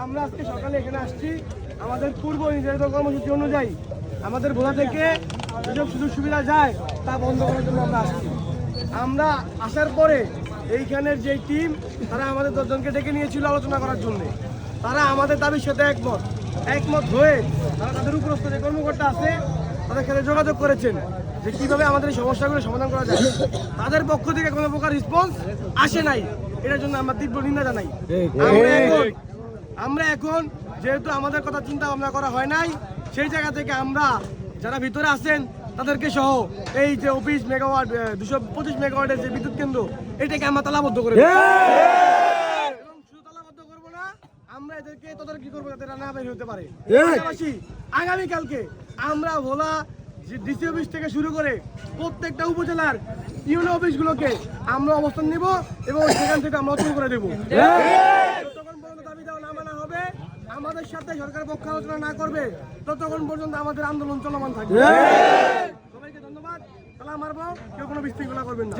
আমরা আজকে সকালে এখানে আসছি আমাদের পূর্ব নির্ধারিত কর্মসূচি অনুযায়ী আমাদের ভোলা থেকে যেসব সুযোগ সুবিধা যায় তা বন্ধ করার জন্য আমরা আসছি। আমরা আসার পরে এইখানের যে টিম তারা আমাদের 10 জনকে ডেকে নিয়েছিল আলোচনা করার জন্য। তারা আমাদের দাবির সাথে একমত হয়ে তারা তাদের উপরস্থ যে কর্মকর্তা আছে তাদের সাথে যোগাযোগ করেছেন যে কিভাবে আমাদের এই সমস্যাগুলো সমাধান করা যায়। তাদের পক্ষ থেকে কোনো প্রকার রেসপন্স আসে নাই, এটার জন্য আমরা তীব্র নিন্দা জানাই। আমরা এখন যেহেতু আমাদের কথা চিন্তা ভাবনা করা হয় নাই, সেই জায়গা থেকে আমরা যারা ভিতরে আছেন তাদেরকে সহ এই যে অফিস মেগাওয়াট 225 মেগাওয়াটের যে বিদ্যুৎ কেন্দ্র এটাকে আমরা তালাবদ্ধ করে দেব। এবং শুধু তালাবদ্ধ করবো না, আমরা এদেরকে তদারকি করবো যাতে না বের হতে পারে। পাশাপাশি আগামীকালকে আমরা ভোলা ডিসি অফিস থেকে শুরু করে প্রত্যেকটা উপজেলার ইউনো অফিসগুলোকে আমরা অবস্থান নিব এবং সেখান থেকে আমরা অচল করে দেবো। যতক্ষণ পর্যন্ত দাবি দেওয়া না মানা হবে, আমাদের সাথে সরকার পক্ষ আলোচনা না করবে, ততক্ষণ পর্যন্ত আমাদের আন্দোলন চলমান থাকবে। সবাইকে ধন্যবাদ। সালাম মারবো, কেউ কোনো বিশৃঙ্খলা করবেন না।